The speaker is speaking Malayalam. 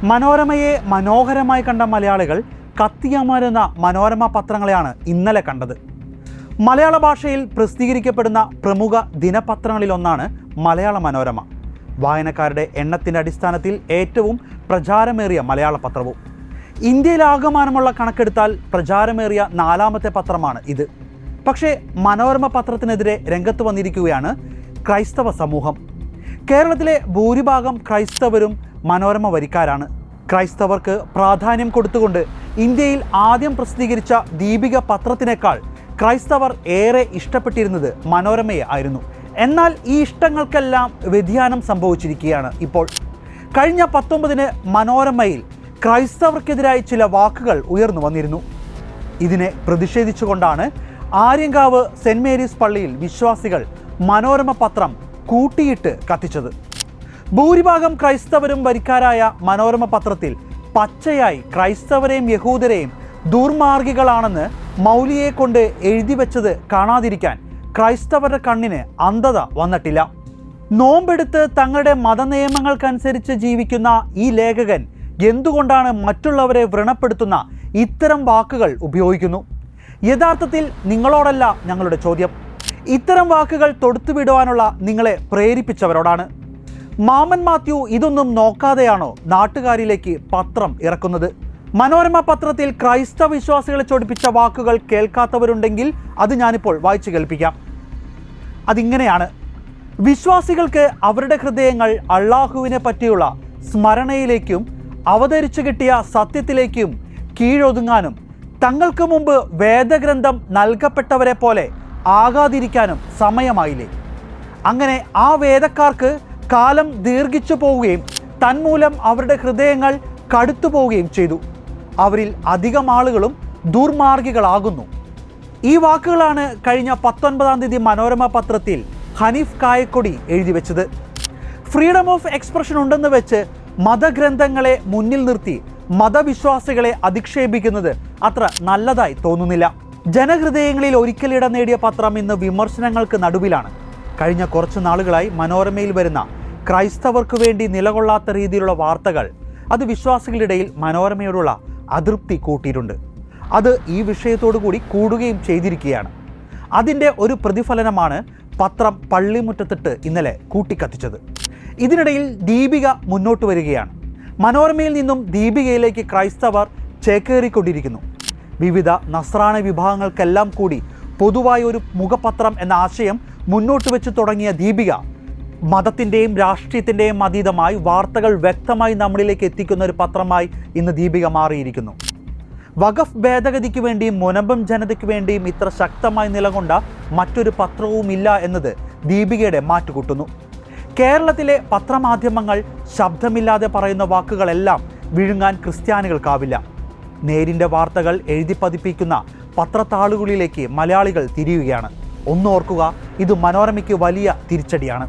മനോരമയെ മനോഹരമായി കണ്ട മലയാളികൾ കത്തിയമരുന്ന മനോരമ പത്രങ്ങളെയാണ് ഇന്നലെ കണ്ടത്. മലയാള ഭാഷയിൽ പ്രസിദ്ധീകരിക്കപ്പെടുന്ന പ്രമുഖ ദിനപത്രങ്ങളിലൊന്നാണ് മലയാള മനോരമ. വായനക്കാരുടെ എണ്ണത്തിൻ്റെ അടിസ്ഥാനത്തിൽ ഏറ്റവും പ്രചാരമേറിയ മലയാള പത്രവും. ഇന്ത്യയിലാകമാനമുള്ള കണക്കെടുത്താൽ പ്രചാരമേറിയ 4ാമത്തെ പത്രമാണ് ഇത്. പക്ഷേ മനോരമ പത്രത്തിനെതിരെ രംഗത്ത് വന്നിരിക്കുകയാണ് ക്രൈസ്തവ സമൂഹം. കേരളത്തിലെ ഭൂരിഭാഗം ക്രൈസ്തവരും മനോരമ വരിക്കാരാണ്. ക്രൈസ്തവർക്ക് പ്രാധാന്യം കൊടുത്തുകൊണ്ട് ഇന്ത്യയിൽ ആദ്യം പ്രസിദ്ധീകരിച്ച ദീപിക പത്രത്തിനേക്കാൾ ക്രൈസ്തവർ ഏറെ ഇഷ്ടപ്പെട്ടിരുന്നത് മനോരമയെ ആയിരുന്നു. എന്നാൽ ഈ ഇഷ്ടങ്ങൾക്കെല്ലാം വ്യതിയാനം സംഭവിച്ചിരിക്കുകയാണ് ഇപ്പോൾ. കഴിഞ്ഞ 19-ന് മനോരമയിൽ ക്രൈസ്തവർക്കെതിരായി ചില വാക്കുകൾ ഉയർന്നു വന്നിരുന്നു. ഇതിനെ പ്രതിഷേധിച്ചുകൊണ്ടാണ് ആര്യങ്കാവ് സെൻറ് മേരീസ് പള്ളിയിൽ വിശ്വാസികൾ മനോരമ പത്രം കൂട്ടിയിട്ട് കത്തിച്ചത്. ഭൂരിഭാഗം ക്രൈസ്തവരും വരിക്കാരായ മനോരമ പത്രത്തിൽ പച്ചയായി ക്രൈസ്തവരെയും യഹൂദരെയും ദുർമാർഗികളാണെന്ന് മൗലിയെ കൊണ്ട് എഴുതി വെച്ചത് കാണാതിരിക്കാൻ ക്രൈസ്തവരുടെ കണ്ണിന് അന്ധത വന്നിട്ടില്ല. നോമ്പെടുത്ത് തങ്ങളുടെ മതനിയമങ്ങൾക്കനുസരിച്ച് ജീവിക്കുന്ന ഈ ലേഖകൻ എന്തുകൊണ്ടാണ് മറ്റുള്ളവരെ വ്രണപ്പെടുത്തുന്ന ഇത്തരം വാക്കുകൾ ഉപയോഗിക്കുന്നു? യഥാർത്ഥത്തിൽ നിങ്ങളോടല്ല ഞങ്ങളുടെ ചോദ്യം, ഇത്തരം വാക്കുകൾ തൊടുത്തുവിടുവാനുള്ള നിങ്ങളെ പ്രേരിപ്പിച്ചവരോടാണ്. മാമൻ മാത്യു ഇതൊന്നും നോക്കാതെയാണോ നാട്ടുകാരിലേക്ക് പത്രം ഇറക്കുന്നത്? മനോരമ പത്രത്തിൽ ക്രൈസ്തവ വിശ്വാസികളെ ചൊടിപ്പിച്ച വാക്കുകൾ കേൾക്കാത്തവരുണ്ടെങ്കിൽ അത് ഞാനിപ്പോൾ വായിച്ചു കേൾപ്പിക്കാം. അതിങ്ങനെയാണ്: വിശ്വാസികൾക്ക് അവരുടെ ഹൃദയങ്ങൾ അള്ളാഹുവിനെ പറ്റിയുള്ള സ്മരണയിലേക്കും അവതരിച്ചു കിട്ടിയ സത്യത്തിലേക്കും കീഴൊതുങ്ങാനും തങ്ങൾക്ക് മുമ്പ് വേദഗ്രന്ഥം നൽകപ്പെട്ടവരെ പോലെ ആകാതിരിക്കാനും സമയമായില്ലേ? അങ്ങനെ ആ വേദക്കാർക്ക് കാലം ദീർഘിച്ചു പോവുകയും തന്മൂലം അവരുടെ ഹൃദയങ്ങൾ കടുത്തു പോവുകയും ചെയ്തു. അവരിൽ അധികം ആളുകളും ദുർമാർഗികളാകുന്നു. ഈ വാക്കുകളാണ് കഴിഞ്ഞ 19-ാം തീയതി മനോരമ പത്രത്തിൽ ഹനീഫ് കായക്കൊടി എഴുതി വെച്ചത്. ഫ്രീഡം ഓഫ് എക്സ്പ്രഷൻ ഉണ്ടെന്ന് വെച്ച് മതഗ്രന്ഥങ്ങളെ മുന്നിൽ നിർത്തി മതവിശ്വാസികളെ അധിക്ഷേപിക്കുന്നത് അത്ര നല്ലതായി തോന്നുന്നില്ല. ജനഹൃദയങ്ങളിൽ ഒരിക്കലിടം നേടിയ പത്രം ഇന്ന് വിമർശനങ്ങൾക്ക് നടുവിലാണ്. കഴിഞ്ഞ കുറച്ച് നാളുകളായി മനോരമയിൽ വരുന്ന ക്രൈസ്തവർക്ക് വേണ്ടി നിലകൊള്ളാത്ത രീതിയിലുള്ള വാർത്തകൾ അത് വിശ്വാസികളുടെ ഇടയിൽ മനോരമയോടുള്ള അതൃപ്തി കൂട്ടിയിട്ടുണ്ട്. അത് ഈ വിഷയത്തോടു കൂടി കൂടുകയും ചെയ്തിരിക്കുകയാണ്. അതിൻ്റെ ഒരു പ്രതിഫലനമാണ് പത്രം പള്ളിമുറ്റത്തിട്ട് ഇന്നലെ കൂട്ടിക്കത്തിച്ചത്. ഇതിനിടയിൽ ദീപിക മുന്നോട്ട് വരികയാണ്. മനോരമയിൽ നിന്നും ദീപികയിലേക്ക് ക്രൈസ്തവർ ചേക്കേറിക്കൊണ്ടിരിക്കുന്നു. വിവിധ നസ്രാണി വിഭാഗങ്ങൾക്കെല്ലാം കൂടി പൊതുവായ ഒരു മുഖപത്രം എന്ന ആശയം മുന്നോട്ട് വെച്ച് തുടങ്ങിയ ദീപിക മതത്തിൻ്റെയും രാഷ്ട്രീയത്തിൻ്റെയും അതീതമായി വാർത്തകൾ വ്യക്തമായി നമ്മളിലേക്ക് എത്തിക്കുന്ന ഒരു പത്രമായി ഇന്ന് ദീപിക മാറിയിരിക്കുന്നു. വഖഫ് ഭേദഗതിക്ക് വേണ്ടിയും മുനമ്പം ജനതയ്ക്ക് വേണ്ടിയും ഇത്ര ശക്തമായി നിലകൊണ്ട മറ്റൊരു പത്രവുമില്ല എന്നത് ദീപികയുടെ മാറ്റുകൂട്ടുന്നു. കേരളത്തിലെ പത്രമാധ്യമങ്ങൾ ശബ്ദമില്ലാതെ പറയുന്ന വാക്കുകളെല്ലാം വിഴുങ്ങാൻ ക്രിസ്ത്യാനികൾക്കാവില്ല. നേരിൻ്റെ വാർത്തകൾ എഴുതി പതിപ്പിക്കുന്ന പത്രത്താളുകളിലേക്ക് മലയാളികൾ തിരിയുകയാണ്. ഒന്നോർക്കുക, ഇത് മനോരമയ്ക്ക് വലിയ തിരിച്ചടിയാണ്.